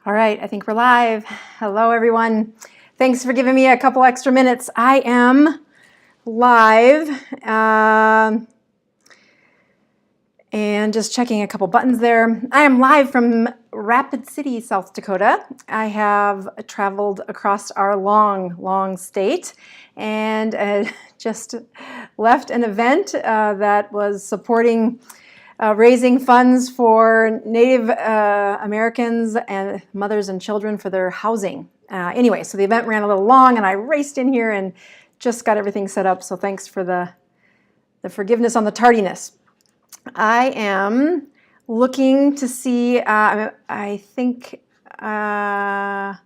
All right, I think we're live. Hello, everyone. Thanks for giving me a couple extra minutes. I am live and just checking a couple buttons there. I am live from Rapid City, South Dakota. I have traveled across our long state and just left an event that was supporting raising funds for Native Americans and mothers and children for their housing. Anyway, so the event ran a little long and I raced in here and just got everything set up. So thanks for the forgiveness on the tardiness. I am looking to see, I think if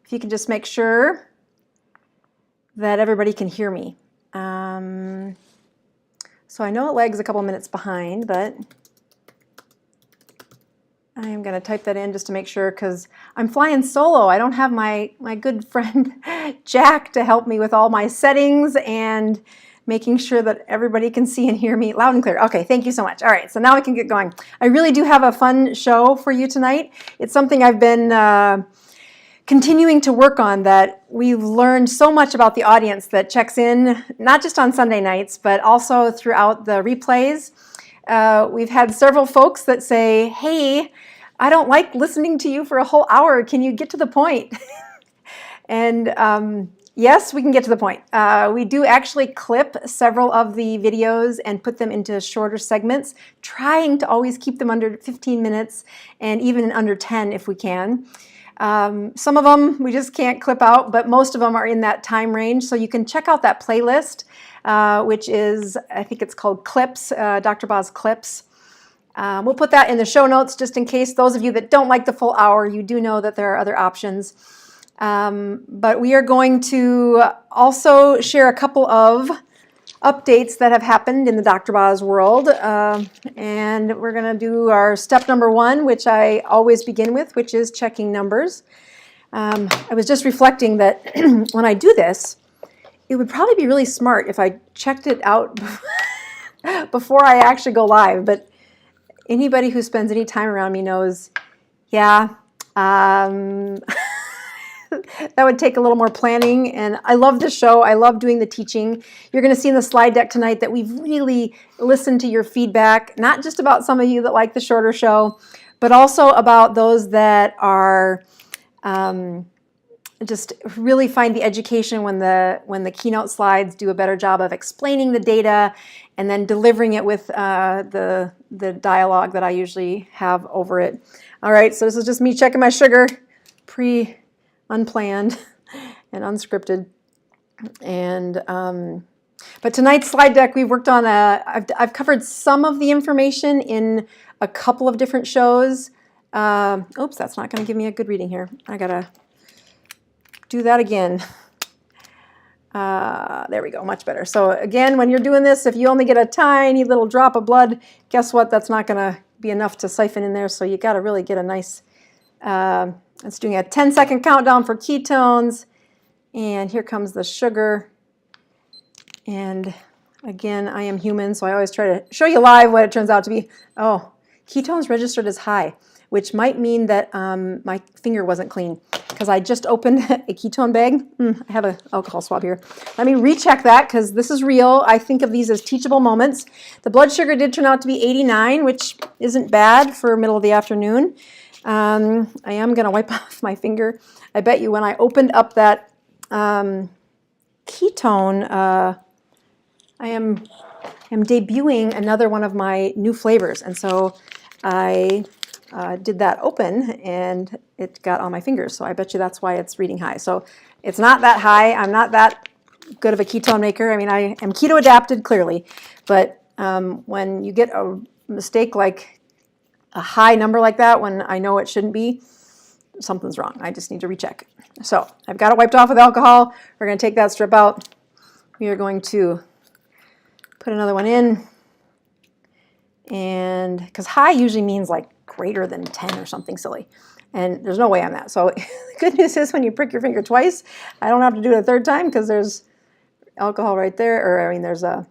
you can just make sure that everybody can hear me. So I know it lags a couple minutes behind, but I am going to type that in just to make sure because I'm flying solo. I don't have my good friend Jack to help me with all my settings and making sure that everybody can see and hear me loud and clear. Okay, thank you so much. All right, so now I can get going. I really do have a fun show for you tonight. It's something I've been continuing to work on, that we've learned so much about the audience that checks in, not just on Sunday nights, but also throughout the replays. We've had several folks that say, hey, I don't like listening to you for a whole hour. Can you get to the point? And yes, we can get to the point. We do actually clip several of the videos and put them into shorter segments, trying to always keep them under 15 minutes and even under 10 if we can. Some of them we just can't clip out, but most of them are in that time range. So you can check out that playlist, which is, I think it's called Clips, Dr. Boz Clips. We'll put that in the show notes just in case those of you that don't like the full hour, you do know that there are other options. But we are going to also share a couple of updates that have happened in the Dr. Boz world. And we're going to do our step number one, which I always begin with, which is checking numbers. I was just reflecting that when I do this, it would probably be really smart if I checked it out before I actually go live. But anybody who spends any time around me knows, yeah, that would take a little more planning, and I love this show. I love doing the teaching. You're going to see in the slide deck tonight that we've really listened to your feedback, not just about some of you that like the shorter show, but also about those that are just really find the education when the keynote slides do a better job of explaining the data and then delivering it with the dialogue that I usually have over it. All right, so this is just me checking my sugar, unplanned and unscripted. And but tonight's slide deck, we've worked on I've covered some of the information in a couple of different shows. Oops, that's not going to give me a good reading here. I gotta do that again. There we go, much better. So again, when you're doing this, if you only get a tiny little drop of blood, guess what? That's not going to be enough to siphon in there. So you got to really get a nice. It's doing a 10-second countdown for ketones, and here comes the sugar. And again, I am human, so I always try to show you live what it turns out to be. Oh, ketones registered as high, which might mean that my finger wasn't clean because I just opened a ketone bag. I have an alcohol swab here. Let me recheck that because this is real. I think of these as teachable moments. The blood sugar did turn out to be 89, which isn't bad for middle of the afternoon. I am going to wipe off my finger. I bet you when I opened up that ketone, I am debuting another one of my new flavors. And so I did that open and it got on my fingers. So I bet you that's why it's reading high. So it's not that high. I'm not that good of a ketone maker. I mean, I am keto adapted clearly. But when you get a mistake like a high number like that when I know it shouldn't be, something's wrong. I just need to recheck. So I've got it wiped off with alcohol. We're going to take that strip out. We are going to put another one in. And because high usually means like greater than 10 or something silly. And there's no way I'm that. So the good news is when you prick your finger twice, I don't have to do it a third time because there's alcohol right there. Or I mean, there's a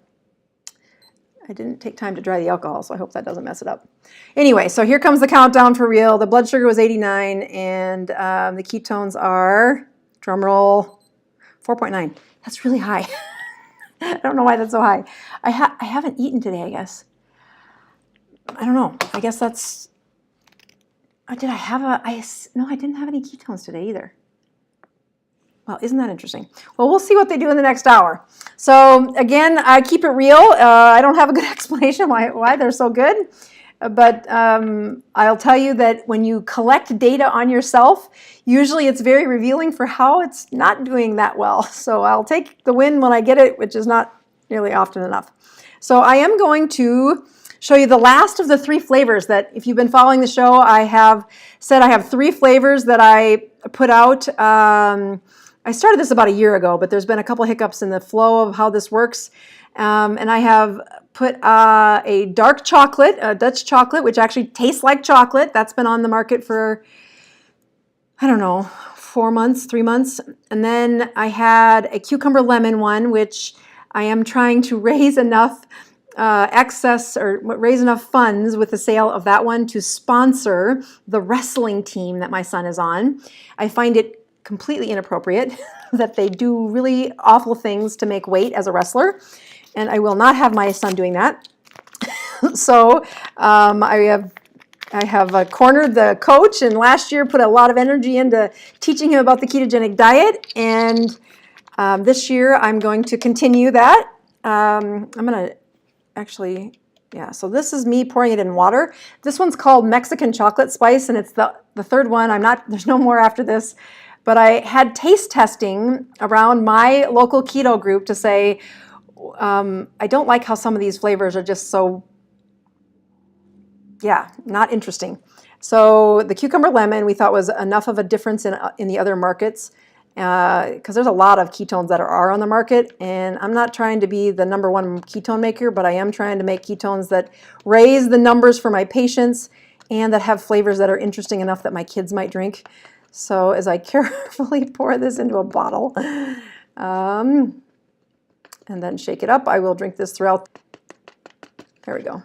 I didn't take time to dry the alcohol, so I hope that doesn't mess it up. Anyway, so here comes the countdown for real. The blood sugar was 89, and the ketones are, drum roll, 4.9. That's really high. I don't know why that's so high. I haven't eaten today, I guess. I don't know. I guess that's, did I have no, I didn't have any ketones today either. Well, isn't that interesting? Well, we'll see what they do in the next hour. So again, I keep it real. I don't have a good explanation why they're so good. But I'll tell you that when you collect data on yourself, usually it's very revealing for how it's not doing that well. So I'll take the win when I get it, which is not nearly often enough. So I am going to show you the last of the 3 flavors that, if you've been following the show, I have said I have 3 flavors that I put out. I started this about a year ago, but there's been a couple hiccups in the flow of how this works. And I have put a dark chocolate, a Dutch chocolate, which actually tastes like chocolate. That's been on the market for, I don't know, 4 months, 3 months. And then I had a cucumber lemon one, which I am trying to raise enough excess or raise enough funds with the sale of that one to sponsor the wrestling team that my son is on. I find it completely inappropriate that they do really awful things to make weight as a wrestler, and I will not have my son doing that. So I have cornered the coach, and last year put a lot of energy into teaching him about the ketogenic diet, and this year I'm going to continue that. I'm going to actually, yeah, so this is me pouring it in water. This one's called Mexican chocolate spice, and it's the 3rd one. There's no more after this. But I had taste testing around my local keto group to say, I don't like how some of these flavors are just so, yeah, not interesting. So the cucumber lemon we thought was enough of a difference in the other markets, because there's a lot of ketones that are on the market, and I'm not trying to be the #1 ketone maker, but I am trying to make ketones that raise the numbers for my patients and that have flavors that are interesting enough that my kids might drink. So as I carefully pour this into a bottle and then shake it up, I will drink this throughout. There we go.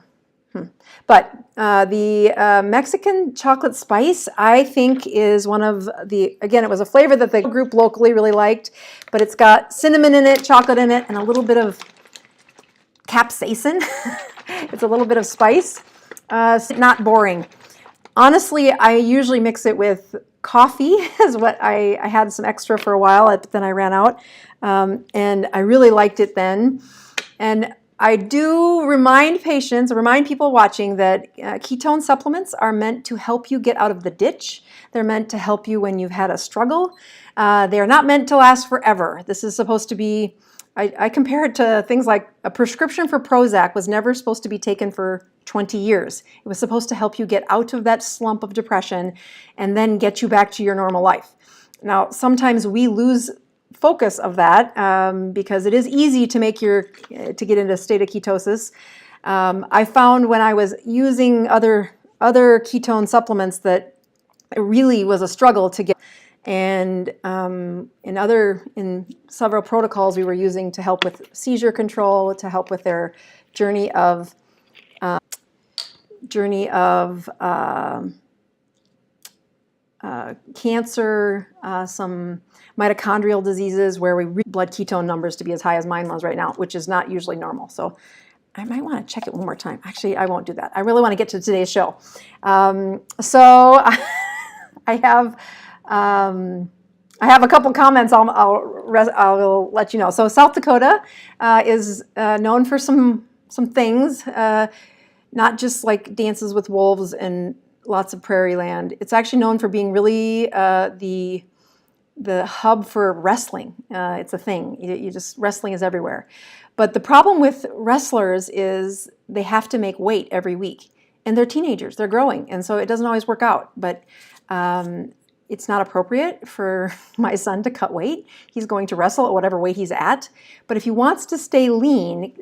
But the Mexican chocolate spice, I think, is one of the, again, it was a flavor that the group locally really liked, but it's got cinnamon in it, chocolate in it, and a little bit of capsaicin. It's a little bit of spice. Not boring. Honestly, I usually mix it with coffee is what I had some extra for a while, but then I ran out, and I really liked it then. And I do remind people watching that ketone supplements are meant to help you get out of the ditch. They're meant to help you when you've had a struggle. They are not meant to last forever. This is supposed to be, I compare it to things like a prescription for Prozac was never supposed to be taken for 20 years. It was supposed to help you get out of that slump of depression and then get you back to your normal life. Now, sometimes we lose focus of that because it is easy to to get into a state of ketosis. I found when I was using other ketone supplements that it really was a struggle to get. And in several protocols we were using to help with seizure control, to help with their journey of cancer, some mitochondrial diseases where we read blood ketone numbers to be as high as mine was right now, which is not usually normal. So I might want to check it one more time. Actually, I won't do that. I really want to get to today's show. So I have a couple comments I'll let you know. So South Dakota is known for some things, not just like dances with wolves and lots of prairie land. It's actually known for being really the hub for wrestling. It's a thing. Wrestling is everywhere. But the problem with wrestlers is they have to make weight every week. And they're teenagers. They're growing. And so it doesn't always work out. But it's not appropriate for my son to cut weight. He's going to wrestle at whatever weight he's at. But if he wants to stay lean,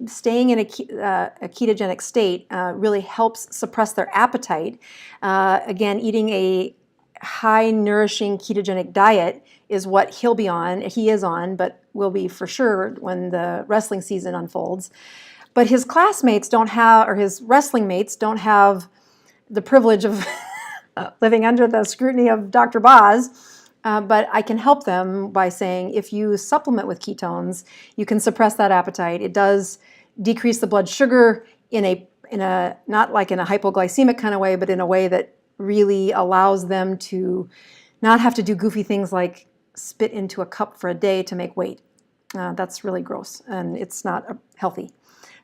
staying in a ketogenic state really helps suppress their appetite. Again, eating a high nourishing ketogenic diet is what he is on, but will be for sure when the wrestling season unfolds. But his classmates don't have, or his wrestling mates don't have the privilege of living under the scrutiny of Dr. Boz. But I can help them by saying, if you supplement with ketones, you can suppress that appetite. It does decrease the blood sugar in a not like in a hypoglycemic kind of way, but in a way that really allows them to not have to do goofy things like spit into a cup for a day to make weight. That's really gross, and it's not healthy.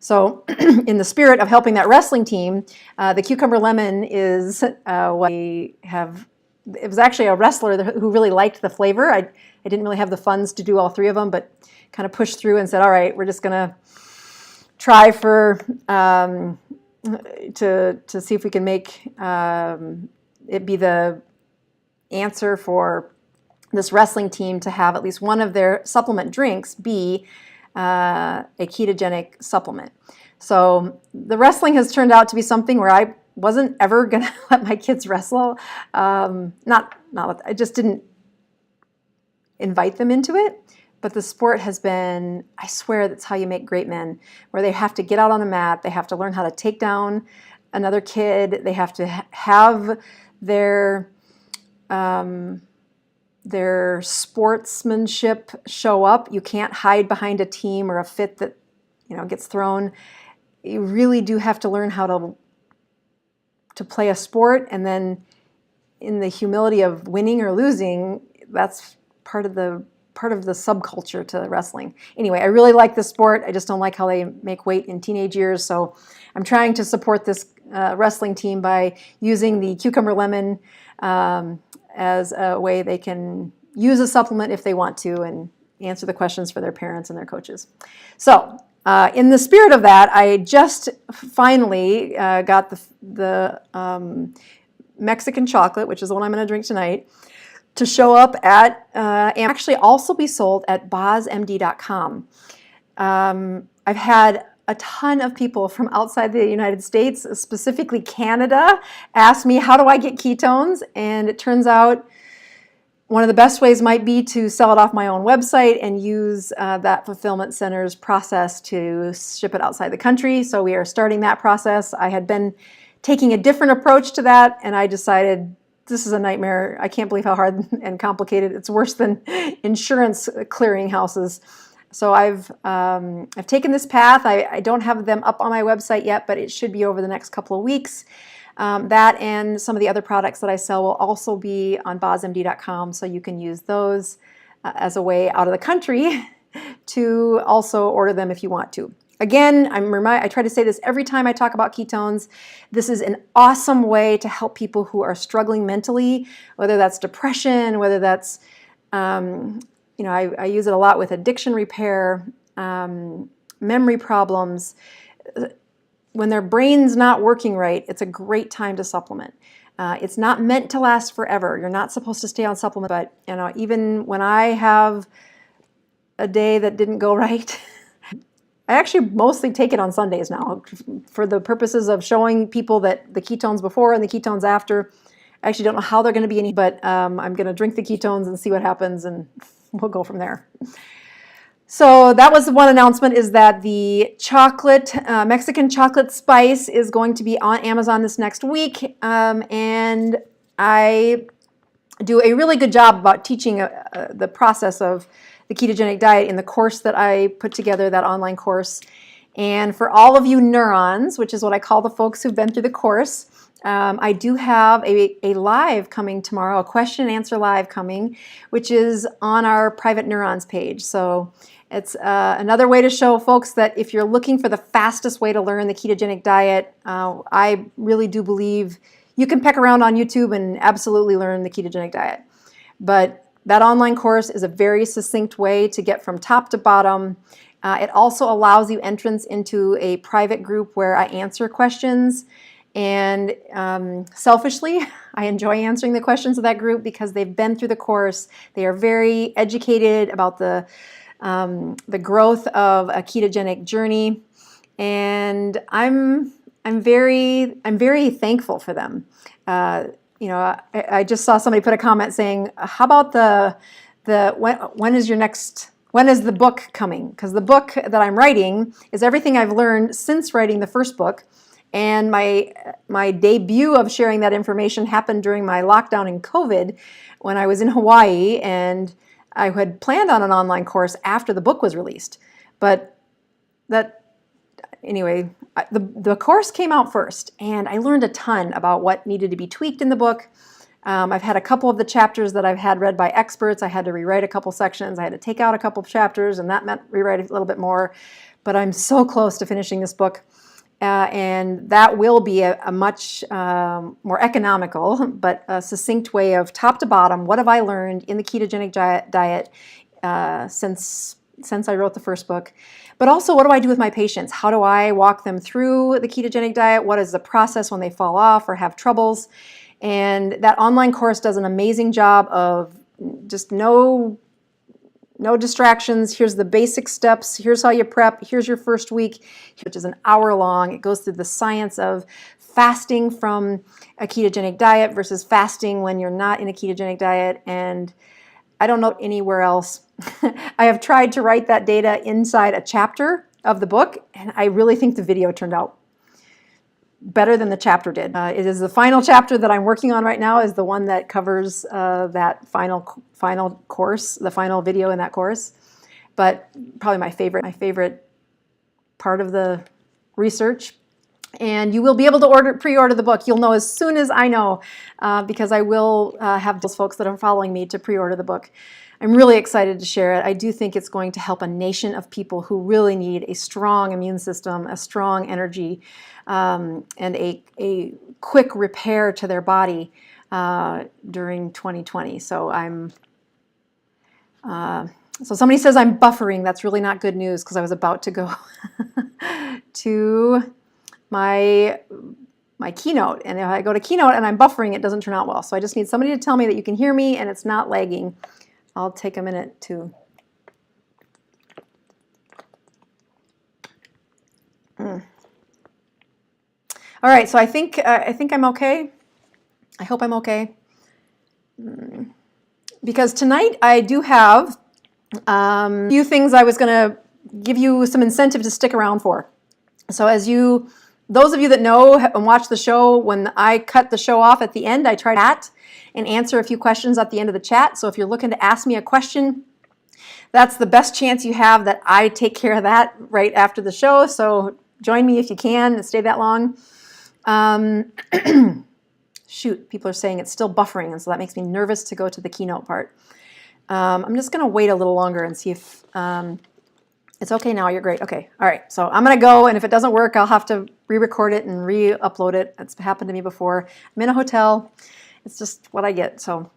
So in the spirit of helping that wrestling team, the cucumber lemon is what we have. It was actually a wrestler who really liked the flavor. I didn't really have the funds to do all three of them, but kind of pushed through and said, all right, we're just going to try for to see if we can make it be the answer for this wrestling team to have at least one of their supplement drinks be a ketogenic supplement. So the wrestling has turned out to be something where I wasn't ever going to let my kids wrestle. I just didn't invite them into it. But the sport has been, I swear that's how you make great men, where they have to get out on a mat, they have to learn how to take down another kid, they have to have their sportsmanship show up. You can't hide behind a team or a fit that gets thrown. You really do have to learn how to play a sport, and then in the humility of winning or losing, that's part of the subculture to wrestling. Anyway, I really like this sport. I just don't like how they make weight in teenage years. So I'm trying to support this wrestling team by using the cucumber lemon as a way they can use a supplement if they want to and answer the questions for their parents and their coaches. So in the spirit of that, I just finally got the Mexican chocolate, which is the one I'm going to drink tonight, to show up at and actually also be sold at BozMD.com. I've had a ton of people from outside the United States, specifically Canada, ask me, how do I get ketones? And it turns out one of the best ways might be to sell it off my own website and use that fulfillment center's process to ship it outside the country. So we are starting that process. I had been taking a different approach to that, and I decided this is a nightmare. I can't believe how hard and complicated. It's worse than insurance clearinghouses. So I've taken this path. I don't have them up on my website yet, but it should be over the next couple of weeks. That and some of the other products that I sell will also be on BozMD.com, so you can use those as a way out of the country to also order them if you want to. Again, I try to say this every time I talk about ketones. This is an awesome way to help people who are struggling mentally, whether that's depression, whether that's, I use it a lot with addiction repair, memory problems. When their brain's not working right, it's a great time to supplement. It's not meant to last forever. You're not supposed to stay on supplement, but even when I have a day that didn't go right, I actually mostly take it on Sundays now for the purposes of showing people that the ketones before and the ketones after. I actually don't know how they're going to be any, but I'm going to drink the ketones and see what happens, and we'll go from there. So that was the one announcement, is that the chocolate, Mexican chocolate spice is going to be on Amazon this next week. And I do a really good job about teaching the process of the ketogenic diet in the course that I put together, that online course. And for all of you neurons, which is what I call the folks who've been through the course, I do have a live coming tomorrow, a question and answer live coming, which is on our private neurons page. So it's another way to show folks that if you're looking for the fastest way to learn the ketogenic diet, I really do believe you can peck around on YouTube and absolutely learn the ketogenic diet. But that online course is a very succinct way to get from top to bottom. It also allows you entrance into a private group where I answer questions. And selfishly, I enjoy answering the questions of that group because they've been through the course. They are very educated about the growth of a ketogenic journey, and I'm very thankful for them. I just saw somebody put a comment saying, "How about when is your next when is the book coming? Because the book that I'm writing is everything I've learned since writing the first book. And my debut of sharing that information happened during my lockdown in COVID when I was in Hawaii, and I had planned on an online course after the book was released. But anyway, the course came out first, and I learned a ton about what needed to be tweaked in the book. I've had a couple of the chapters that I've had read by experts. I had to rewrite a couple sections. I had to take out a couple of chapters, and that meant rewrite a little bit more. But I'm so close to finishing this book. And that will be a much more economical but succinct way of top to bottom, what have I learned in the ketogenic diet since I wrote the first book. But also, what do I do with my patients? How do I walk them through the ketogenic diet? What is the process when they fall off or have troubles? And that online course does an amazing job of just no distractions. Here's the basic steps. Here's how you prep. Here's your first week, which is an hour long. It goes through the science of fasting from a ketogenic diet versus fasting when you're not in a ketogenic diet. And I don't know anywhere else. I have tried to write that data inside a chapter of the book, and I really think the video turned out better than the chapter did. It is the final chapter that I'm working on right now, is the one that covers that final course, the final video in that course. But probably my favorite part of the research. And you will be able to pre-order the book. You'll know as soon as I know, because I will have those folks that are following me to pre-order the book. I'm really excited to share it. I do think it's going to help a nation of people who really need a strong immune system, a strong energy, and a quick repair to their body during 2020. So so somebody says I'm buffering. That's really not good news, because I was about to go to my keynote, and if I go to keynote and I'm buffering, it doesn't turn out well. So I just need somebody to tell me that you can hear me and it's not lagging. I'll take a minute to All right, so I think I'm okay. I hope I'm okay. Because tonight I do have a few things I was going to give you some incentive to stick around for. So those of you that know and watch the show, when I cut the show off at the end, I try to chat and answer a few questions at the end of the chat. So if you're looking to ask me a question, that's the best chance you have that I take care of that right after the show. So join me if you can and stay that long. Shoot, people are saying it's still buffering, and so that makes me nervous to go to the keynote part. I'm just going to wait a little longer and see if it's okay now. You're great. Okay. All right. So I'm going to go, and if it doesn't work, I'll have to re-record it and re-upload it. It's happened to me before. I'm in a hotel. It's just what I get. So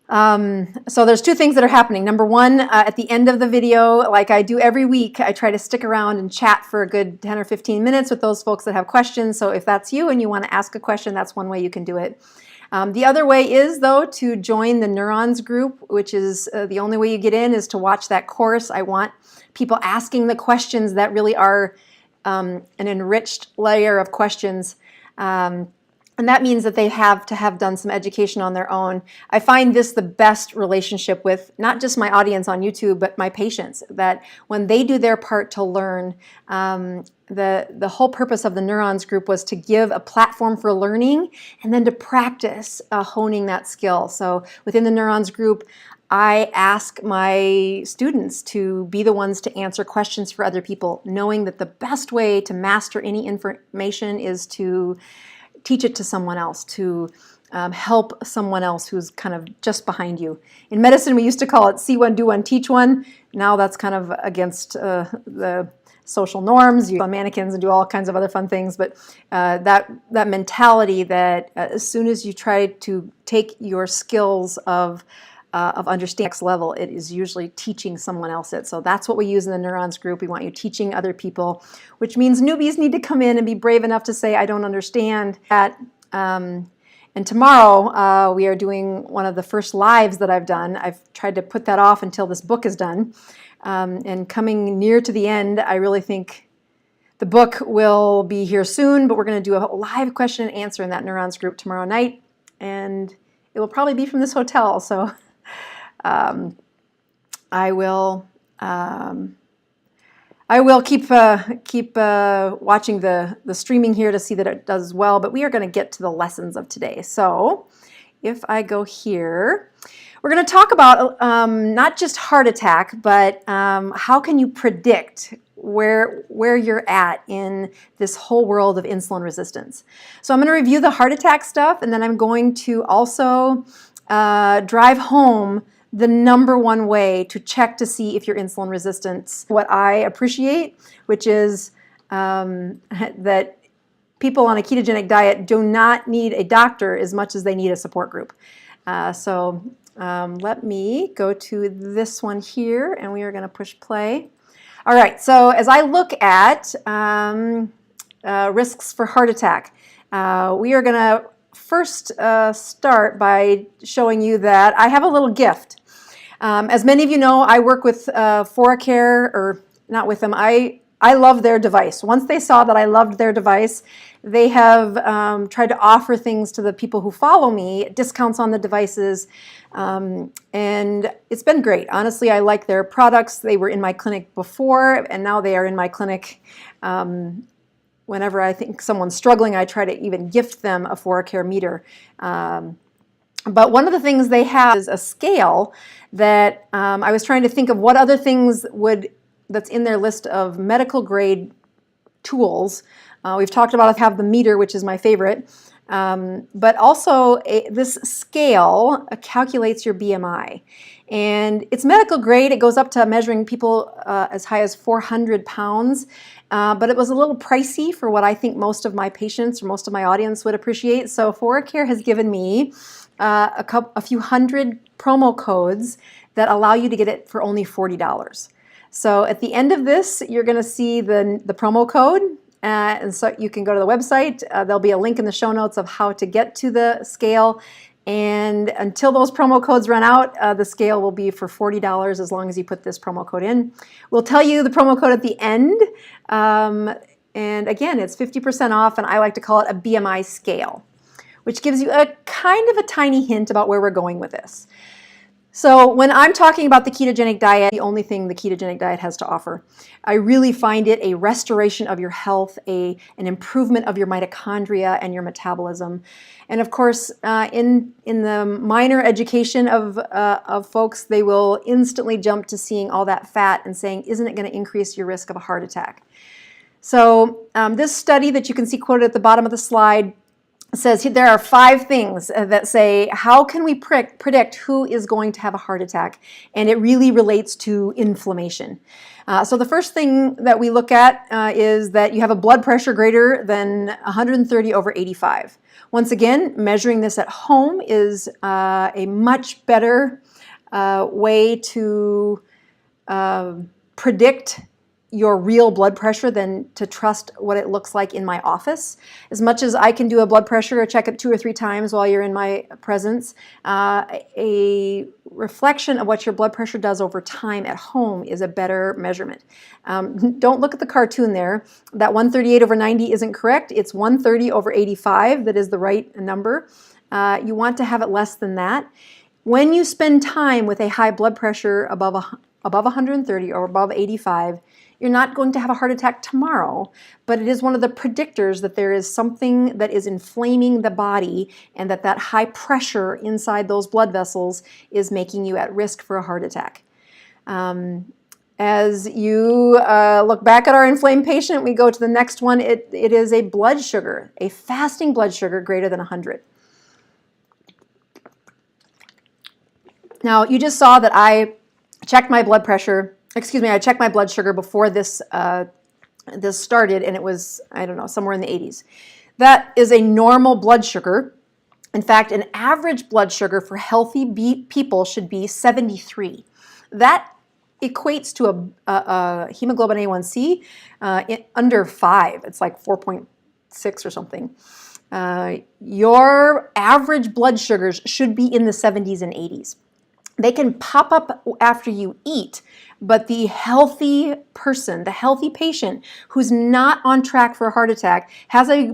there's two things that are happening. Number one, at the end of the video, like I do every week, I try to stick around and chat for a good 10 or 15 minutes with those folks that have questions. So if that's you and you want to ask a question, that's one way you can do it. The other way is, though, to join the Neurons group, which is the only way you get in is to watch that course. I want people asking the questions that really are an enriched layer of questions. And that means that they have to have done some education on their own. I find this the best relationship with not just my audience on YouTube, but my patients, that when they do their part to learn, the whole purpose of the Neurons group was to give a platform for learning and then to practice honing that skill. So within the Neurons group, I ask my students to be the ones to answer questions for other people, knowing that the best way to master any information is to teach it to someone else, to help someone else who's kind of just behind you. In medicine, we used to call it see one, do one, teach one. Now that's kind of against the social norms. You on mannequins and do all kinds of other fun things, but that mentality that as soon as you try to take your skills of understanding next level, it is usually teaching someone else it. So that's what we use in the Neurons group. We want you teaching other people, which means newbies need to come in and be brave enough to say, I don't understand that. And tomorrow we are doing one of the first lives that I've done. I've tried to put that off until this book is done. And coming near to the end, I really think the book will be here soon, but we're going to do a live question and answer in that Neurons group tomorrow night. And it will probably be from this hotel. So I will I will keep watching the streaming here to see that it does well, but we are going to get to the lessons of today. So if I go here, we're going to talk about not just heart attack, but how can you predict where you're at in this whole world of insulin resistance. So I'm going to review the heart attack stuff, and then I'm going to also drive home the number one way to check to see if you're insulin resistant. What I appreciate, which is that people on a ketogenic diet do not need a doctor as much as they need a support group. Let me go to this one here, and we are going to push play. All right, so as I look at risks for heart attack, we are going to first start by showing you that I have a little gift. As many of you know, I work with ForaCare, or not with them, I love their device. Once they saw that I loved their device, they have tried to offer things to the people who follow me, discounts on the devices, and it's been great. Honestly, I like their products. They were in my clinic before, and now they are in my clinic. Whenever I think someone's struggling, I try to even gift them a ForaCare meter. But one of the things they have is a scale that I was trying to think of what other things that's in their list of medical grade tools. We've talked about have the meter, which is my favorite, but also this scale calculates your BMI. And it's medical grade. It goes up to measuring people as high as 400 pounds, but it was a little pricey for what I think most of my patients or most of my audience would appreciate. So ForaCare has given me a few hundred promo codes that allow you to get it for only $40. So at the end of this, you're going to see the promo code, and so you can go to the website. There'll be a link in the show notes of how to get to the scale. And until those promo codes run out, the scale will be for $40 as long as you put this promo code in. We'll tell you the promo code at the end. And again, it's 50% off, and I like to call it a BMI scale, which gives you a kind of a tiny hint about where we're going with this. So when I'm talking about the ketogenic diet, the only thing the ketogenic diet has to offer, I really find it a restoration of your health, an improvement of your mitochondria and your metabolism. And of course, in the minor education of folks, they will instantly jump to seeing all that fat and saying, isn't it going to increase your risk of a heart attack? So this study that you can see quoted at the bottom of the slide says there are 5 things that say, how can we predict who is going to have a heart attack? And it really relates to inflammation. So the first thing that we look at is that you have a blood pressure greater than 130/85. Once again, measuring this at home is a much better way to predict your real blood pressure than to trust what it looks like in my office. As much as I can do a blood pressure checkup 2 or 3 times while you're in my presence, a reflection of what your blood pressure does over time at home is a better measurement. Don't look at the cartoon there. That 138/90 isn't correct. It's 130/85 that is the right number. You want to have it less than that. When you spend time with a high blood pressure above 130 or above 85, you're not going to have a heart attack tomorrow, but it is one of the predictors that there is something that is inflaming the body, and that high pressure inside those blood vessels is making you at risk for a heart attack. As you look back at our inflamed patient, we go to the next one. It is a blood sugar, a fasting blood sugar greater than 100. Now, you just saw that I checked my blood pressure. I checked my blood sugar before this started, and it was, I don't know, somewhere in the 80s. That is a normal blood sugar. In fact, an average blood sugar for healthy people should be 73. That equates to a hemoglobin A1C under 5. It's like 4.6 or something. Your average blood sugars should be in the 70s and 80s. They can pop up after you eat, but the healthy person, the healthy patient who's not on track for a heart attack has a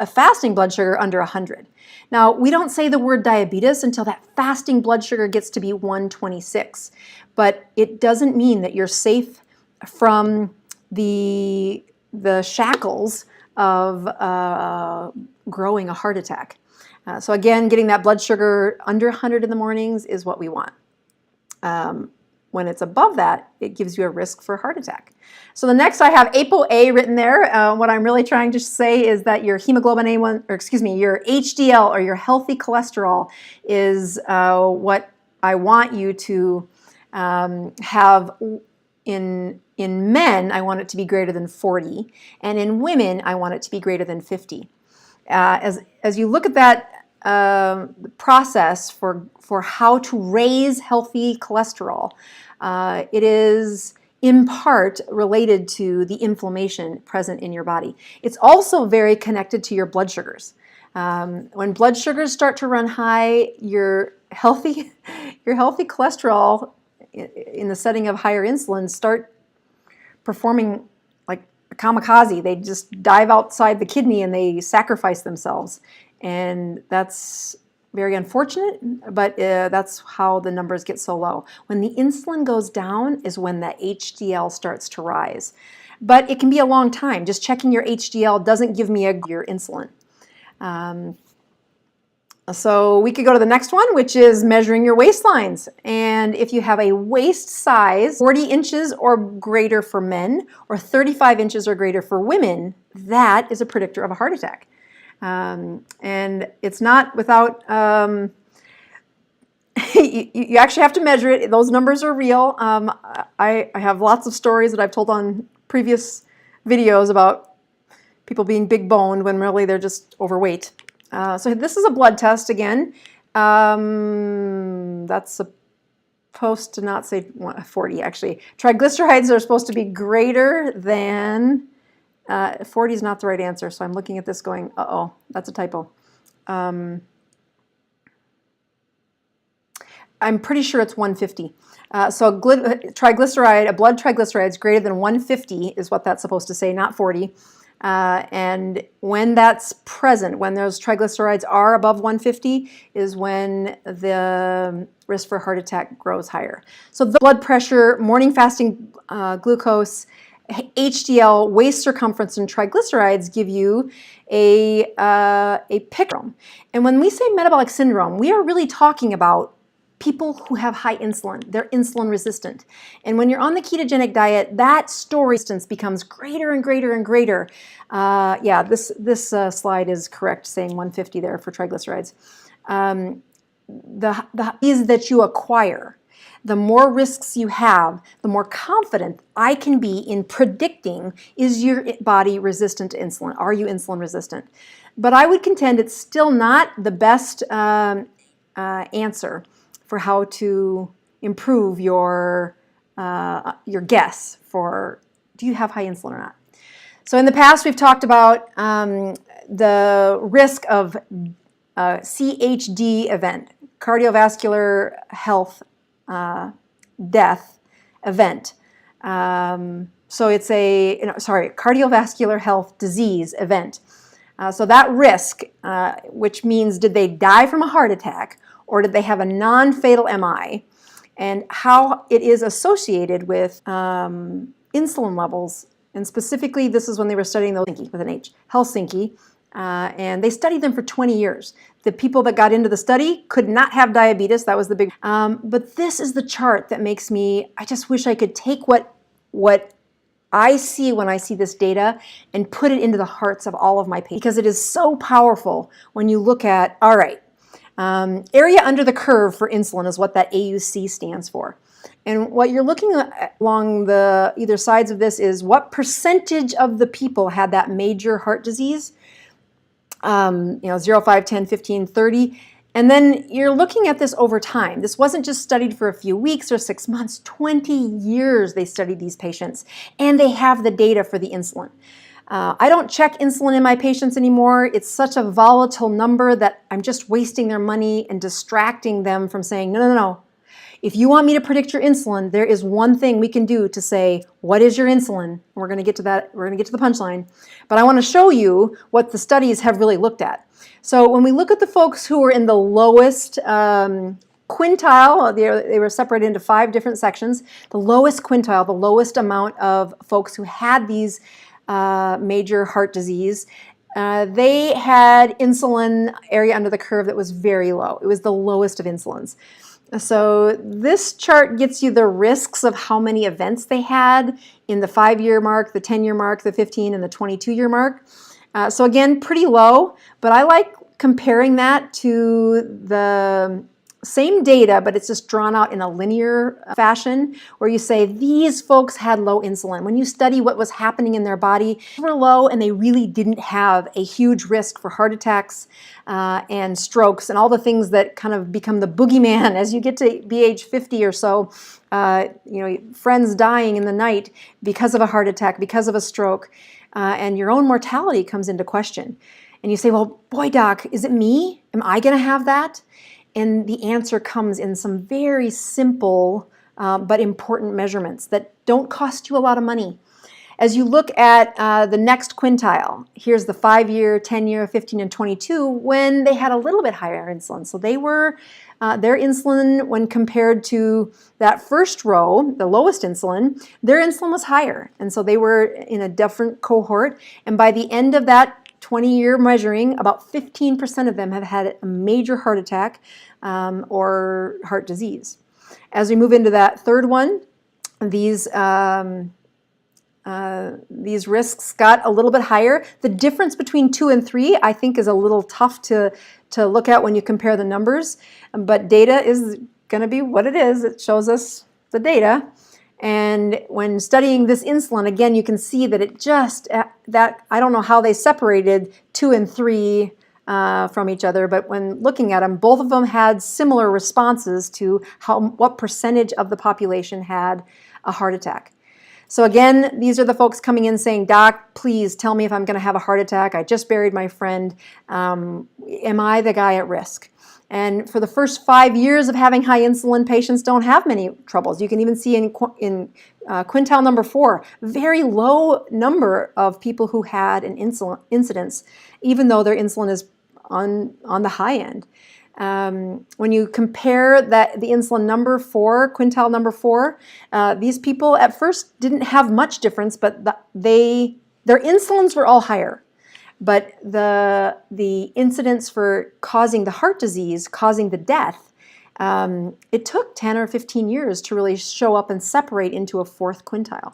fasting blood sugar under 100. Now, we don't say the word diabetes until that fasting blood sugar gets to be 126, but it doesn't mean that you're safe from the shackles of growing a heart attack. So again, getting that blood sugar under 100 in the mornings is what we want. When it's above that, it gives you a risk for a heart attack. So the next, I have ApoA written there. What I'm really trying to say is that your hemoglobin A1, or excuse me, your HDL or your healthy cholesterol is what I want you to have. In men, I want it to be greater than 40, and in women, I want it to be greater than 50. As you look at that process for how to raise healthy cholesterol, it is in part related to the inflammation present in your body. It's also very connected to your blood sugars. When blood sugars start to run high, your healthy cholesterol in the setting of higher insulin start performing like a kamikaze. They just dive outside the kidney and they sacrifice themselves. And that's very unfortunate, but that's how the numbers get so low. When the insulin goes down is when the HDL starts to rise. But it can be a long time. Just checking your HDL doesn't give me your insulin. So we could go to the next one, which is measuring your waistlines. And if you have a waist size 40 inches or greater for men or 35 inches or greater for women, that is a predictor of a heart attack. And it's not without, you actually have to measure it. Those numbers are real. I have lots of stories that I've told on previous videos about people being big boned when really they're just overweight. So this is a blood test again. That's supposed to not say 40 actually. Triglycerides are supposed to be greater than 40 is not the right answer, so I'm looking at this going, uh-oh, that's a typo. I'm pretty sure it's 150. So a blood triglyceride is greater than 150 is what that's supposed to say, not 40. And when that's present, when those triglycerides are above 150, is when the risk for heart attack grows higher. So the blood pressure, morning fasting glucose, HDL, waist circumference, and triglycerides give you a picture. And when we say metabolic syndrome, we are really talking about people who have high insulin. They're insulin resistant. And when you're on the ketogenic diet, that story resistance becomes greater and greater and greater. Yeah, this slide is correct, saying 150 there for triglycerides. The is that you acquire. The more risks you have, the more confident I can be in predicting, is your body resistant to insulin? Are you insulin resistant? But I would contend it's still not the best answer for how to improve your guess for do you have high insulin or not. So in the past we've talked about the risk of CHD event, cardiovascular health death event. So it's a cardiovascular health disease event. So that risk, which means did they die from a heart attack or did they have a non-fatal MI, and how it is associated with insulin levels. And specifically, this is when they were studying those with an H, Helsinki, and they studied them for 20 years. The people that got into the study could not have diabetes. That was the big. But this is the chart that makes me. I just wish I could take what I see when I see this data and put it into the hearts of all of my patients, because it is so powerful when you look at, all right, area under the curve for insulin is what that AUC stands for. And what you're looking at along the either sides of this is what percentage of the people had that major heart disease, 0, 5, 10, 15, 30. And then you're looking at this over time. This wasn't just studied for a few weeks or 6 months, 20 years they studied these patients, and they have the data for the insulin. I don't check insulin in my patients anymore. It's such a volatile number that I'm just wasting their money and distracting them from saying, no, no, no. If you want me to predict your insulin, there is one thing we can do to say, what is your insulin? We're going to get to that. We're going to get to the punchline. But I want to show you what the studies have really looked at. So when we look at the folks who are in the lowest quintile, they were separated into 5 different sections. The lowest quintile, the lowest amount of folks who had these major heart disease, they had insulin area under the curve that was very low. It was the lowest of insulins. So this chart gets you the risks of how many events they had in the 5-year mark, the 10-year mark, the 15 and the 22-year mark. So again, pretty low, but I like comparing that to the same data, but it's just drawn out in a linear fashion where you say these folks had low insulin. When you study what was happening in their body, they were low and they really didn't have a huge risk for heart attacks and strokes and all the things that kind of become the boogeyman as you get to be age 50 or so. Friends dying in the night because of a heart attack, because of a stroke, and your own mortality comes into question. And you say, well, boy, doc, is it me? Am I going to have that? And the answer comes in some very simple but important measurements that don't cost you a lot of money. As you look at the next quintile, here's the 5-year, 10-year, 15, and 22, when they had a little bit higher insulin. So they were, their insulin, when compared to that first row, the lowest insulin, their insulin was higher. And so they were in a different cohort. And by the end of that 20-year measuring, about 15% of them have had a major heart attack or heart disease. As we move into that third one, these risks got a little bit higher. The difference between 2 and 3, I think, is a little tough to look at when you compare the numbers, but data is going to be what it is. It shows us the data. And when studying this insulin, again, you can see that it just, I don't know how they separated 2 and 3 from each other, but when looking at them, both of them had similar responses to what percentage of the population had a heart attack. So again, these are the folks coming in saying, doc, please tell me if I'm going to have a heart attack. I just buried my friend. Am I the guy at risk? And for the first 5 years of having high insulin, patients don't have many troubles. You can even see in quintile number 4, very low number of people who had an insulin incidence, even though their insulin is on the high end. When you compare the insulin number 4, quintile number 4, these people at first didn't have much difference, but their insulins were all higher. But the incidence for causing the heart disease, causing the death, it took 10 or 15 years to really show up and separate into a 4th quintile.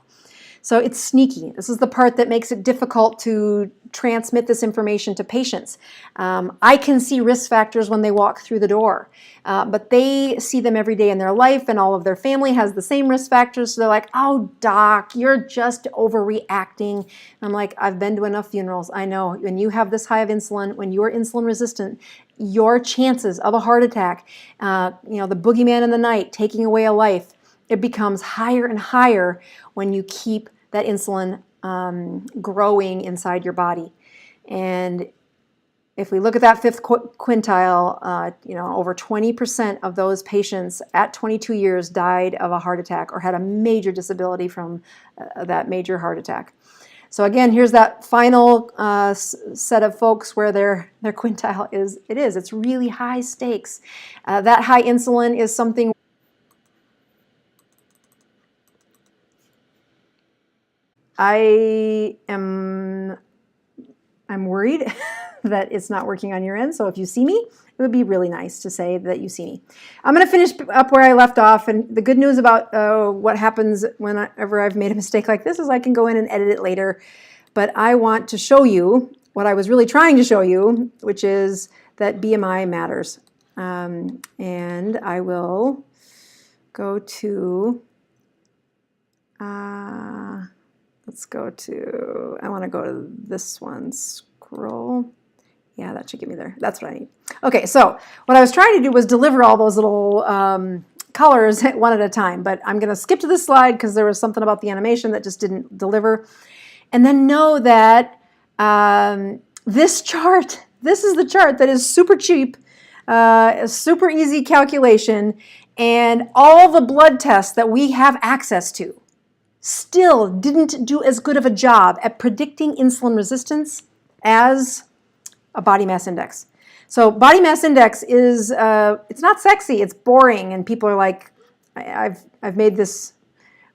So it's sneaky. This is the part that makes it difficult to transmit this information to patients. I can see risk factors when they walk through the door, but they see them every day in their life, and all of their family has the same risk factors. So they're like, oh, doc, you're just overreacting. And I'm like, I've been to enough funerals. I know when you have this high of insulin, when you're insulin resistant, your chances of a heart attack, the boogeyman in the night, taking away a life, it becomes higher and higher when you keep that insulin growing inside your body. And if we look at that 5th quintile, over 20% of those patients at 22 years died of a heart attack or had a major disability from that major heart attack. So again, here's that final set of folks where their quintile it's really high stakes. That high insulin is something I'm worried that it's not working on your end. So if you see me, it would be really nice to say that you see me. I'm going to finish up where I left off. And the good news about what happens whenever I've made a mistake like this is I can go in and edit it later. But I want to show you what I was really trying to show you, which is that BMI matters. And I will go to... let's go to, I want to go to this one, scroll. Yeah, that should get me there. That's what I need. Okay, so what I was trying to do was deliver all those little colors one at a time, but I'm going to skip to this slide because there was something about the animation that just didn't deliver. And then know that this chart, this is the chart that is super cheap, a super easy calculation, And all the blood tests that we have access to still didn't do as good of a job at predicting insulin resistance as a body mass index. So body mass index is, it's not sexy, it's boring, and people are like, I've made this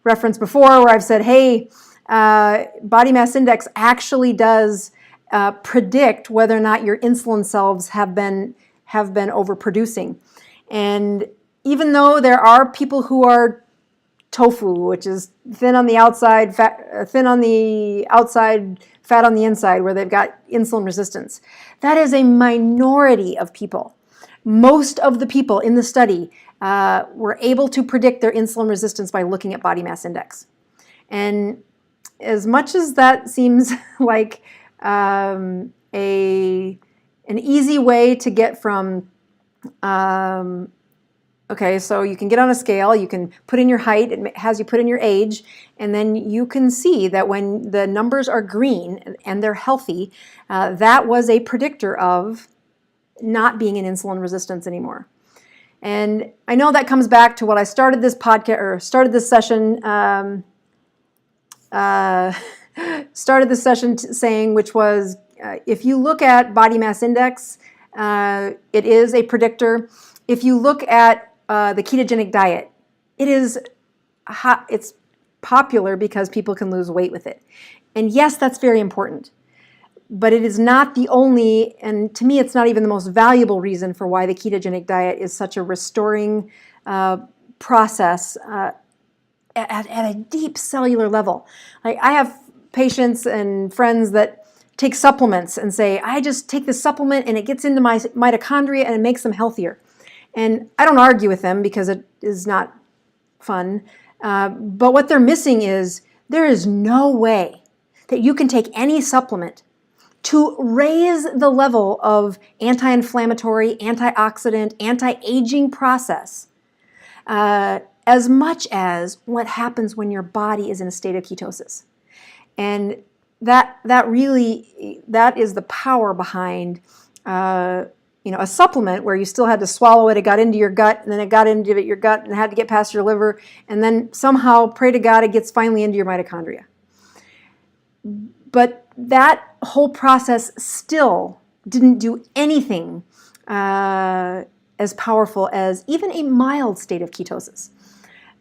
reference before where I've said, hey, body mass index actually does predict whether or not your insulin cells have been overproducing. And even though there are people who are tofu, which is thin on the outside, thin on the outside, fat on the inside, where they've got insulin resistance, that is a minority of people. Most of the people in the study were able to predict their insulin resistance by looking at body mass index. And as much as that seems like an easy way to get from okay, so you can get on a scale, you can put in your height, it has you put in your age, and then you can see that when the numbers are green and they're healthy, that was a predictor of not being in insulin resistance anymore. And I know that comes back to what I started this podcast, or started this session saying, which was, if you look at body mass index, it is a predictor. If you look at the ketogenic diet, it's popular because people can lose weight with it. And yes, that's very important. But it is not the only, and to me, it's not even the most valuable reason for why the ketogenic diet is such a restoring process at a deep cellular level. Like, I have patients and friends that take supplements and say, I just take this supplement and it gets into my mitochondria and it makes them healthier. And I don't argue with them because it is not fun. But what they're missing is there is no way that you can take any supplement to raise the level of anti-inflammatory, antioxidant, anti-aging process as much as what happens when your body is in a state of ketosis. And that is the power behind a supplement where you still had to swallow it, it got into your gut, and then it got into your gut and had to get past your liver, and then somehow, pray to God, it gets finally into your mitochondria. But that whole process still didn't do anything as powerful as even a mild state of ketosis.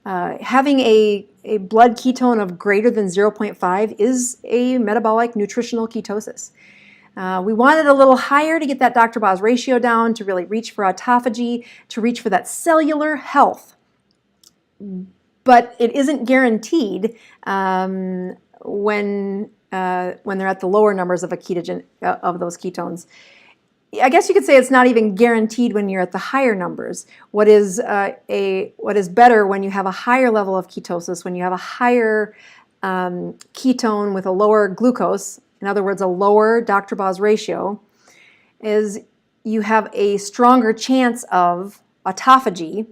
Having a blood ketone of greater than 0.5 is a metabolic nutritional ketosis. We wanted a little higher to get that Dr. Boz ratio down, to really reach for autophagy, to reach for that cellular health. But it isn't guaranteed when they're at the lower numbers of of those ketones. I guess you could say it's not even guaranteed when you're at the higher numbers. What is better when you have a higher level of ketosis, when you have a higher ketone with a lower glucose, in other words, a lower Dr. Boz ratio, is you have a stronger chance of autophagy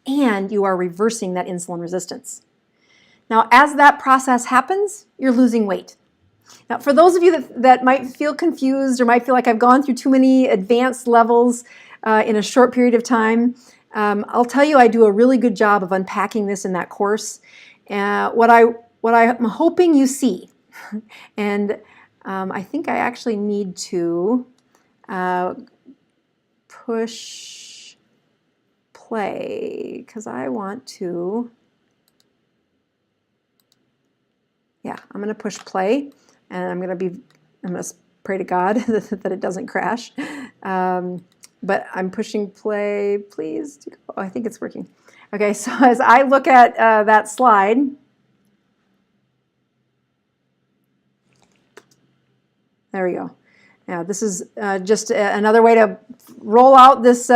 and you are reversing that insulin resistance. Now, as that process happens, you're losing weight. Now, for those of you that might feel confused or might feel like I've gone through too many advanced levels in a short period of time, I'll tell you I do a really good job of unpacking this in that course. What I'm hoping you see, and I think I actually need to push play because I want to, yeah, I'm going to push play and I'm going to pray to God that it doesn't crash. But I'm pushing play, please. Oh, I think it's working. Okay, so as I look at that slide, there we go. Now this is just another way to roll out this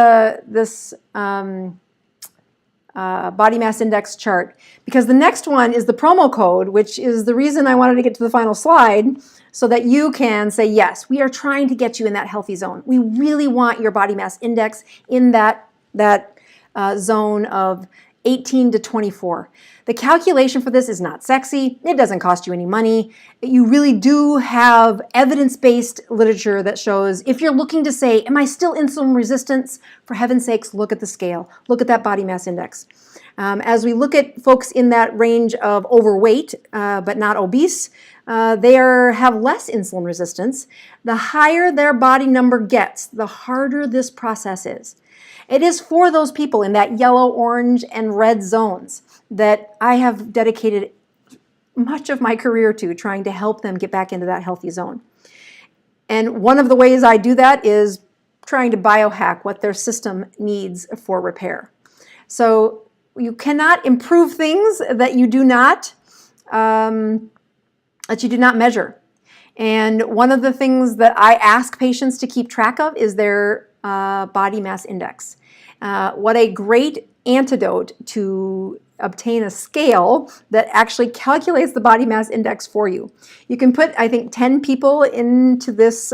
body mass index chart, because the next one is the promo code, which is the reason I wanted to get to the final slide, so that you can say, yes, we are trying to get you in that healthy zone. We really want your body mass index in that zone of 18 to 24. The calculation for this is not sexy. It doesn't cost you any money. You really do have evidence-based literature that shows if you're looking to say, am I still insulin resistant? For heaven's sakes, look at the scale. Look at that body mass index. As we look at folks in that range of overweight but not obese, they have less insulin resistance. The higher their body number gets, the harder this process is. It is for those people in that yellow, orange, and red zones that I have dedicated much of my career to, trying to help them get back into that healthy zone. And one of the ways I do that is trying to biohack what their system needs for repair. So you cannot improve things that you do not measure. And one of the things that I ask patients to keep track of is their body mass index. What a great antidote to obtain a scale that actually calculates the body mass index for you. You can put, I think, 10 people into this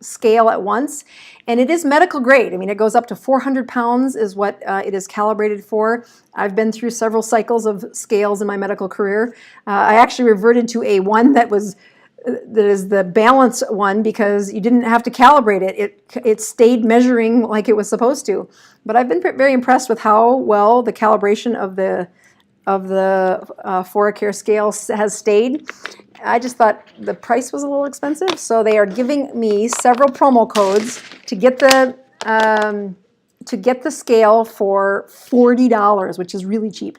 scale at once, and it is medical grade. I mean, it goes up to 400 pounds is what it is calibrated for. I've been through several cycles of scales in my medical career. I actually reverted to a one that is the balance one because you didn't have to calibrate it. It stayed measuring like it was supposed to. But I've been very impressed with how well the calibration of the ForaCare Scale has stayed. I just thought the price was a little expensive, so they are giving me several promo codes to get the scale for $40, which is really cheap.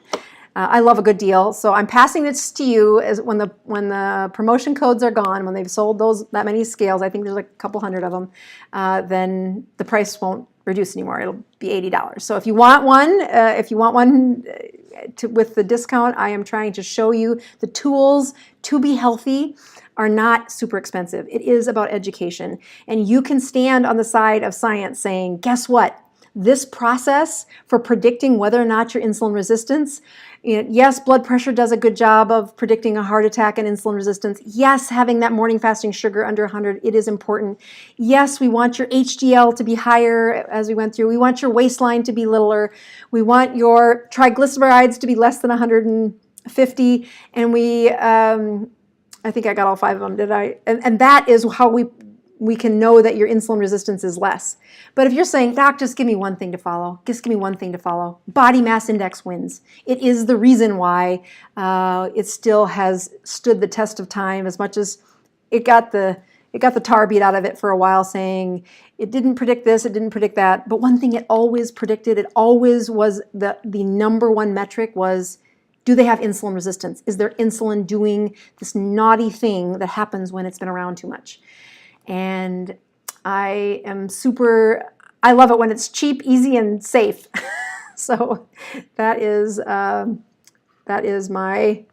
I love a good deal, so I'm passing this to you as when the promotion codes are gone, when they've sold that many scales. I think there's like a couple hundred of them. Then the price won't reduce anymore. It'll be $80. So if you want one, with the discount, I am trying to show you the tools to be healthy are not super expensive. It is about education, and you can stand on the side of science saying, guess what? This process for predicting whether or not you're insulin resistant, yes, blood pressure does a good job of predicting a heart attack and insulin resistance. Yes, having that morning fasting sugar under 100, it is important. Yes, we want your HDL to be higher as we went through. We want your waistline to be littler. We want your triglycerides to be less than 150. And I think I got all 5 of them, did I? And that is how we can know that your insulin resistance is less. But if you're saying, Doc, just give me one thing to follow, body mass index wins. It is the reason why it still has stood the test of time, as much as it got the tar beat out of it for a while, saying it didn't predict this, it didn't predict that. But one thing it always predicted, it always was the number one metric was, do they have insulin resistance? Is their insulin doing this naughty thing that happens when it's been around too much? And I love it when it's cheap, easy, and safe. So that is my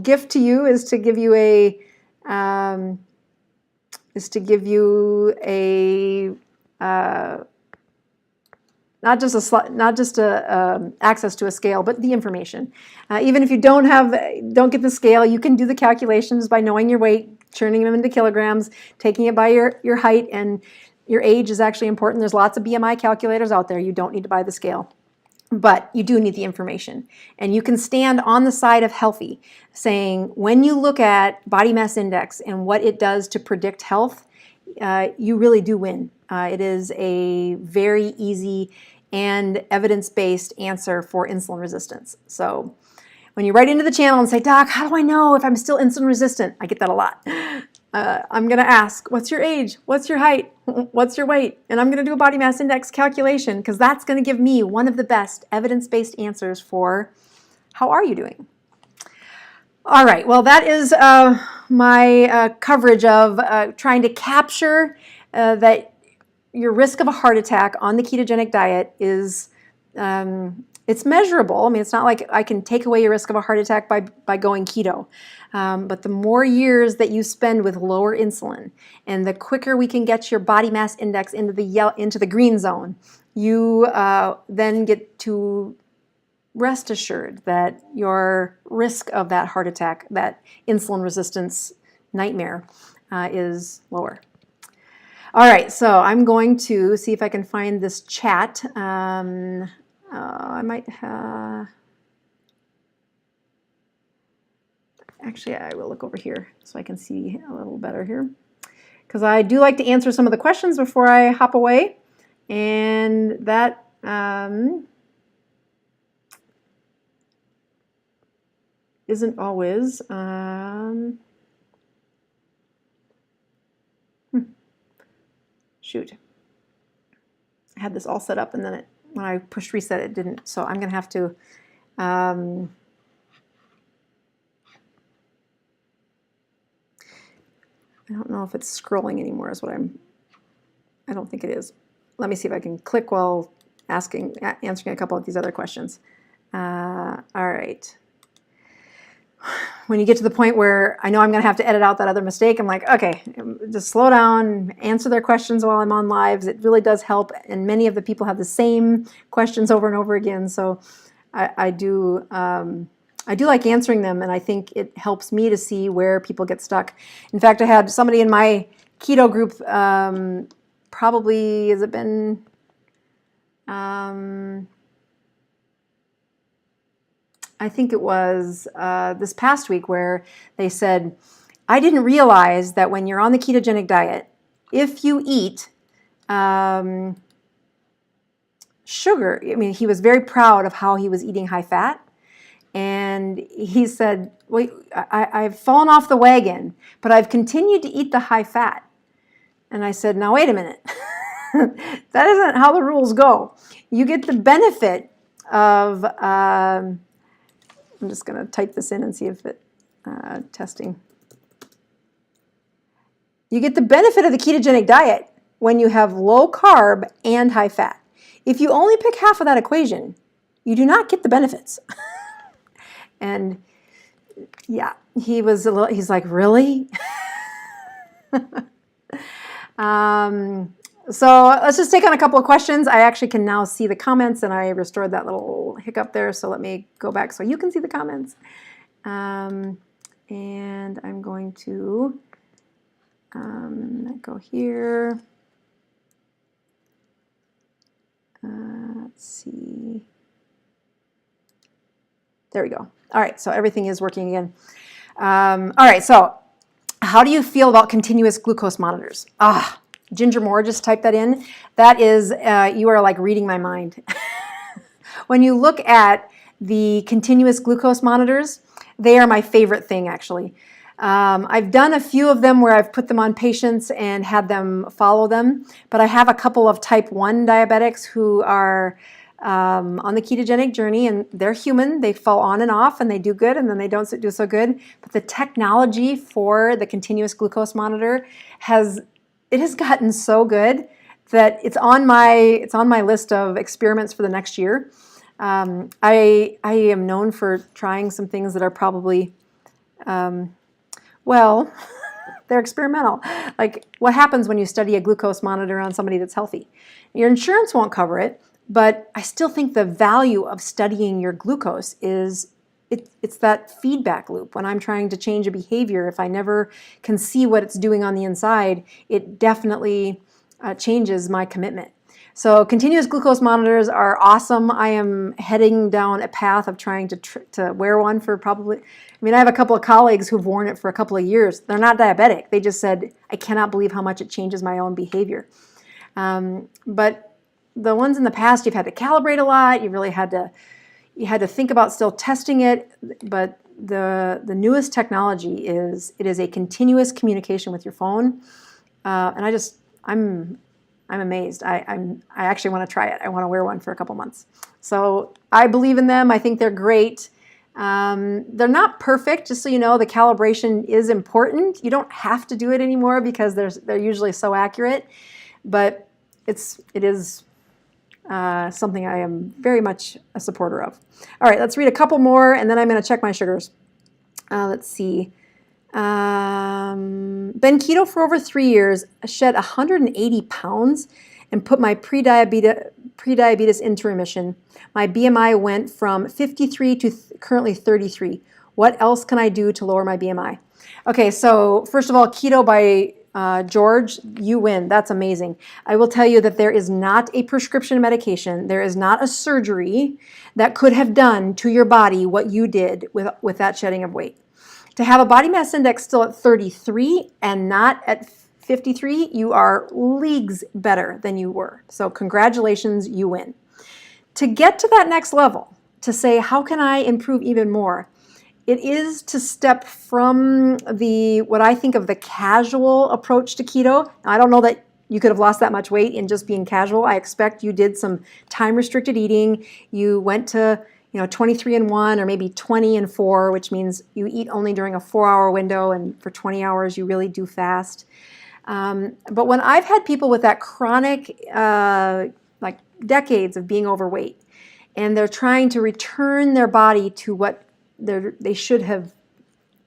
gift to you is to give you not just access to a scale, but the information. Even if you don't get the scale, you can do the calculations by knowing your weight, turning them into kilograms, taking it by your height, and your age is actually important. There's lots of BMI calculators out there. You don't need to buy the scale, but you do need the information. And you can stand on the side of healthy, saying when you look at body mass index and what it does to predict health, you really do win. It is a very easy and evidence-based answer for insulin resistance. So when you write into the channel and say, Doc, how do I know if I'm still insulin resistant? I get that a lot. I'm going to ask, what's your age? What's your height? What's your weight? And I'm going to do a body mass index calculation because that's going to give me one of the best evidence-based answers for how are you doing? All right, well, that is my coverage of trying to capture that your risk of a heart attack on the ketogenic diet is it's measurable. I mean, it's not like I can take away your risk of a heart attack by going keto. But the more years that you spend with lower insulin and the quicker we can get your body mass index into the green zone, you then get to rest assured that your risk of that heart attack, that insulin resistance nightmare, is lower. All right, so I'm going to see if I can find this chat. I might actually, I will look over here so I can see a little better here, because I do like to answer some of the questions before I hop away, and that isn't always. Shoot. I had this all set up, and then when I pushed reset, it didn't. So I'm going to have to I don't know if it's scrolling anymore is what I don't think it is. Let me see if I can click while answering a couple of these other questions. All right. When you get to the point where I know I'm going to have to edit out that other mistake, I'm like, okay, just slow down, answer their questions while I'm on lives. It really does help, and many of the people have the same questions over and over again. So I do like answering them, and I think it helps me to see where people get stuck. In fact, I had somebody in my keto group, probably, has it been, I think it was this past week, where they said, I didn't realize that when you're on the ketogenic diet, if you eat sugar, I mean, he was very proud of how he was eating high fat. And he said, well, I've fallen off the wagon, but I've continued to eat the high fat. And I said, now, wait a minute. That isn't how the rules go. You get the benefit of, I'm just going to type this in and see if it, testing. You get the benefit of the ketogenic diet when you have low carb and high fat. If you only pick half of that equation, you do not get the benefits. And yeah, he's like, really? So let's just take on a couple of questions. I actually can now see the comments, and I restored that little hiccup there. So let me go back so you can see the comments. And I'm going to go here. Let's see. There we go. All right, so everything is working again. All right, so how do you feel about continuous glucose monitors? Ginger Moore just typed that in. That is, you are like reading my mind. When you look at the continuous glucose monitors, they are my favorite thing, actually. I've done a few of them where I've put them on patients and had them follow them, but I have a couple of type 1 diabetics who are on the ketogenic journey, and they're human. They fall on and off, and they do good, and then they don't do so good. But the technology for the continuous glucose monitor has gotten so good that it's on my list of experiments for the next year. I am known for trying some things that are probably, well, they're experimental. Like, what happens when you study a glucose monitor on somebody that's healthy? Your insurance won't cover it, but I still think the value of studying your glucose is it's that feedback loop. When I'm trying to change a behavior, if I never can see what it's doing on the inside, it definitely changes my commitment. So continuous glucose monitors are awesome. I am heading down a path of trying to wear one for probably, I mean, I have a couple of colleagues who've worn it for a couple of years. They're not diabetic. They just said, I cannot believe how much it changes my own behavior. But the ones in the past, you've had to calibrate a lot. You really had to think about still testing it. But the newest technology is a continuous communication with your phone. And I'm amazed. I actually want to try it. I want to wear one for a couple months. So I believe in them. I think they're great. They're not perfect, just so you know. The calibration is important. You don't have to do it anymore because they're usually so accurate. But it is something I am very much a supporter of. All right, let's read a couple more, and then I'm going to check my sugars. Let's see. Been keto for over 3 years, shed 180 pounds, and put my pre-diabetes into remission. My BMI went from 53 to currently 33. What else can I do to lower my BMI? Okay, so first of all, keto by George, you win. That's amazing. I will tell you that there is not a prescription medication. There is not a surgery that could have done to your body what you did with that shedding of weight. To have a body mass index still at 33 and not at 53, you are leagues better than you were. So congratulations, you win. To get to that next level, to say, how can I improve even more? It is to step from what I think of the casual approach to keto. Now, I don't know that you could have lost that much weight in just being casual. I expect you did some time-restricted eating. You went to 23 and 1 or maybe 20 and 4, which means you eat only during a 4-hour window, and for 20 hours you really do fast. But when I've had people with that chronic, like decades of being overweight, and they're trying to return their body to what they should have,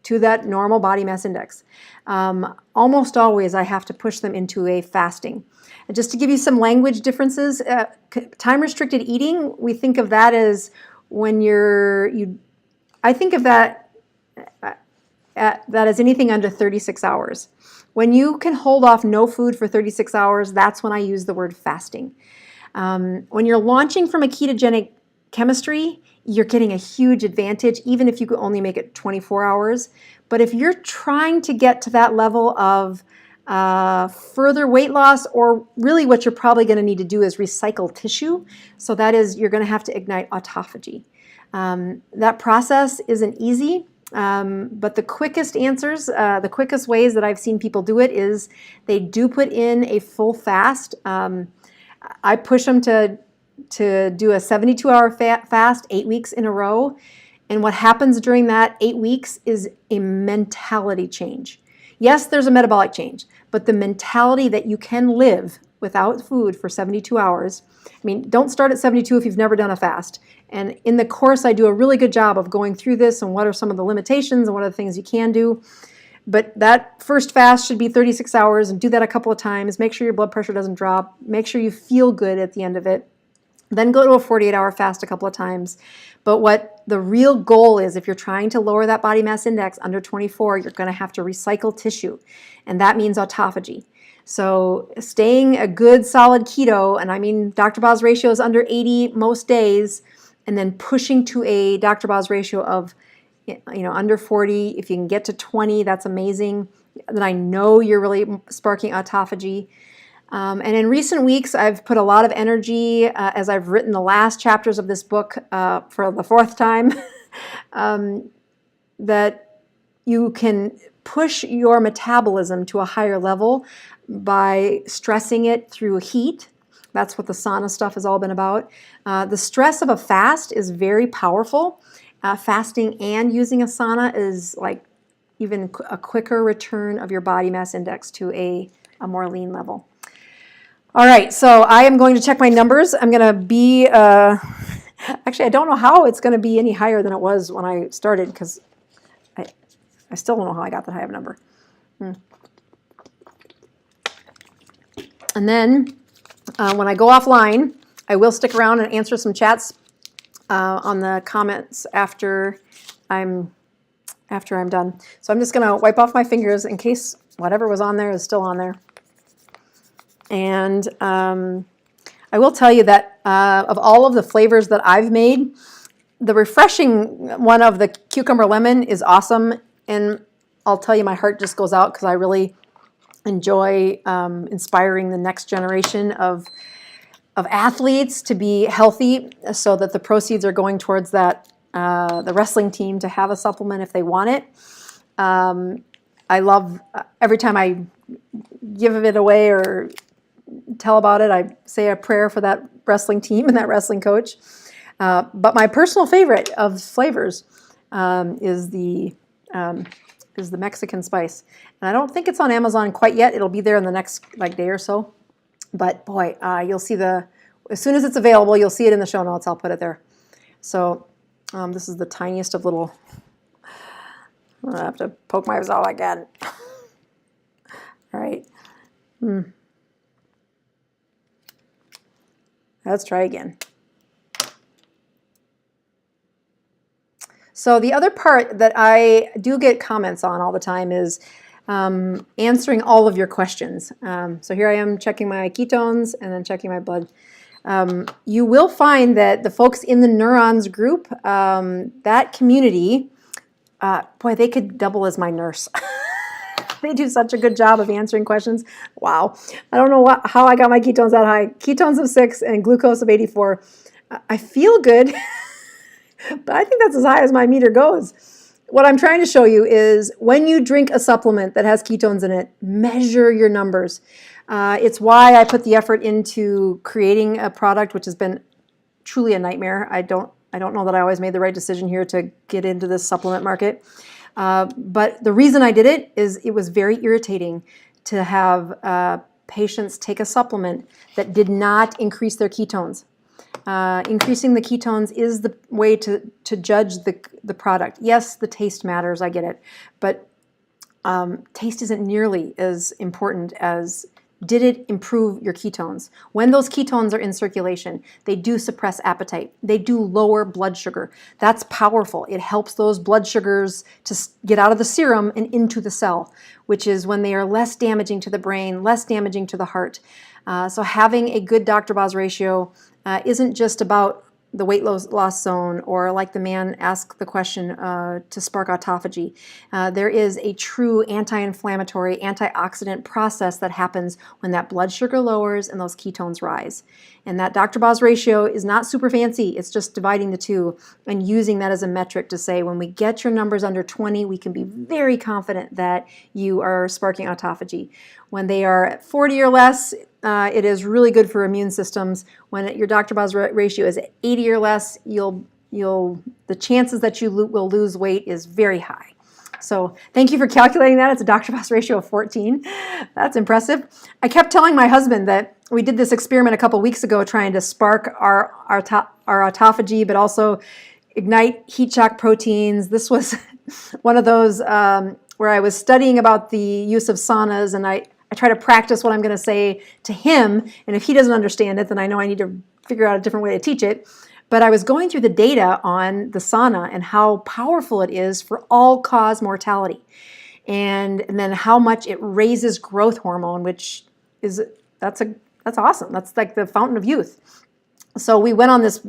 to that normal body mass index, almost always I have to push them into a fasting. And just to give you some language differences, time-restricted eating, we think of that as when I think of that as anything under 36 hours. When you can hold off no food for 36 hours, that's when I use the word fasting. When you're launching from a ketogenic chemistry, you're getting a huge advantage, even if you could only make it 24 hours. But if you're trying to get to that level of further weight loss, or really what you're probably going to need to do is recycle tissue. So that is, you're going to have to ignite autophagy. That process isn't easy, but the quickest answers, the quickest ways that I've seen people do it is they do put in a full fast. I push them to do a 72-hour fast 8 weeks in a row. And what happens during that 8 weeks is a mentality change. Yes, there's a metabolic change, but the mentality that you can live without food for 72 hours. I mean, don't start at 72 if you've never done a fast. And in the course, I do a really good job of going through this and what are some of the limitations and what are the things you can do. But that first fast should be 36 hours, and do that a couple of times. Make sure your blood pressure doesn't drop. Make sure you feel good at the end of it. Then go to a 48-hour fast a couple of times. But what the real goal is, if you're trying to lower that body mass index under 24, you're going to have to recycle tissue. And that means autophagy. So staying a good solid keto, and I mean Dr. Boz ratio is under 80 most days, and then pushing to a Dr. Boz ratio of under 40. If you can get to 20, that's amazing. Then I know you're really sparking autophagy. And in recent weeks, I've put a lot of energy, as I've written the last chapters of this book for the 4th time, that you can push your metabolism to a higher level by stressing it through heat. That's what the sauna stuff has all been about. The stress of a fast is very powerful. Fasting and using a sauna is like even a quicker return of your body mass index to a more lean level. All right, so I am going to check my numbers. I'm going to be, actually, I don't know how it's going to be any higher than it was when I started, because I still don't know how I got that high of a number. And then when I go offline, I will stick around and answer some chats on the comments after I'm done. So I'm just going to wipe off my fingers in case whatever was on there is still on there. And I will tell you that of all of the flavors that I've made, the refreshing one of the cucumber lemon is awesome. And I'll tell you, my heart just goes out because I really enjoy inspiring the next generation of athletes to be healthy, so that the proceeds are going towards that the wrestling team to have a supplement if they want it. I love every time I give it away or tell about it, I say a prayer for that wrestling team and that wrestling coach. But my personal favorite of flavors is the Mexican spice. And I don't think it's on Amazon quite yet. It'll be there in the next day or so. But boy, you'll see as soon as it's available, you'll see it in the show notes. I'll put it there. So this is the tiniest of little, I'm gonna have to poke myself again. All right. Let's try again. So the other part that I do get comments on all the time is answering all of your questions. So here I am checking my ketones and then checking my blood. You will find that the folks in the Neurons group, that community, boy, they could double as my nurse. They do such a good job of answering questions. Wow. I don't know how I got my ketones that high. Ketones of 6 and glucose of 84. I feel good, but I think that's as high as my meter goes. What I'm trying to show you is when you drink a supplement that has ketones in it, measure your numbers. It's why I put the effort into creating a product, which has been truly a nightmare. I don't know that I always made the right decision here to get into this supplement market. But the reason I did it is it was very irritating to have patients take a supplement that did not increase their ketones. Increasing the ketones is the way to judge the product. Yes, the taste matters, I get it, but taste isn't nearly as important as did it improve your ketones. When those ketones are in circulation, they do suppress appetite. They do lower blood sugar. That's powerful. It helps those blood sugars to get out of the serum and into the cell, which is when they are less damaging to the brain, less damaging to the heart. So having a good Dr. Boz ratio isn't just about the weight loss zone, or like the man asked the question, to spark autophagy. There is a true anti-inflammatory, antioxidant process that happens when that blood sugar lowers and those ketones rise. And that Dr. Boz ratio is not super fancy. It's just dividing the two and using that as a metric to say when we get your numbers under 20, we can be very confident that you are sparking autophagy. When they are at 40 or less, it is really good for immune systems. When your Dr. Boz ratio is at 80 or less, the chances that you will lose weight is very high. So thank you for calculating that. It's a Dr. Boz ratio of 14. That's impressive. I kept telling my husband that we did this experiment a couple weeks ago trying to spark our autophagy, but also ignite heat shock proteins. This was one of those where I was studying about the use of saunas, and I try to practice what I'm going to say to him, and if he doesn't understand it, then I know I need to figure out a different way to teach it. But I was going through the data on the sauna and how powerful it is for all-cause mortality, and then how much it raises growth hormone, which is that's awesome. That's like the fountain of youth. So we went on this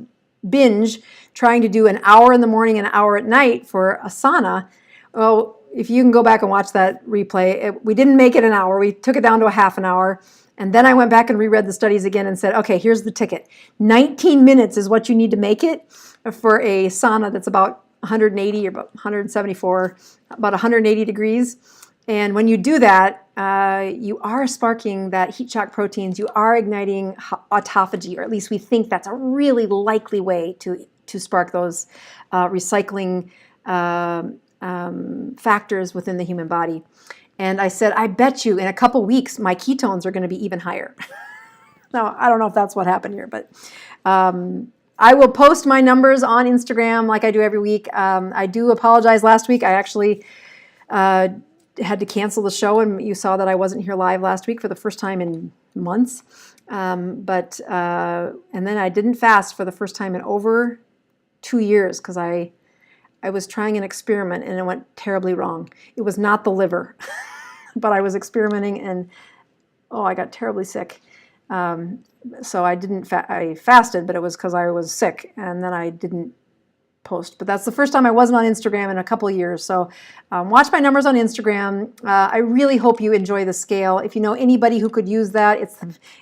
binge trying to do an hour in the morning and an hour at night for a sauna. Well, if you can go back and watch that replay, we didn't make it an hour. We took it down to a half an hour. And then I went back and reread the studies again and said, okay, here's the ticket. 19 minutes is what you need to make it for a sauna that's about 180 or about 174, about 180 degrees. And when you do that, you are sparking that heat shock proteins. You are igniting autophagy, or at least we think that's a really likely way to spark those recycling factors within the human body. And I said, I bet you in a couple weeks my ketones are going to be even higher. Now, I don't know if that's what happened here, but I will post my numbers on Instagram like I do every week. I do apologize. Last week I actually had to cancel the show, and you saw that I wasn't here live last week for the first time in months. And then I didn't fast for the first time in over 2 years because I was trying an experiment and it went terribly wrong. It was not the liver, but I was experimenting and I got terribly sick. So I fasted, but it was because I was sick, and then I didn't post. But that's the first time I wasn't on Instagram in a couple of years. So watch my numbers on Instagram. I really hope you enjoy the scale. If you know anybody who could use that,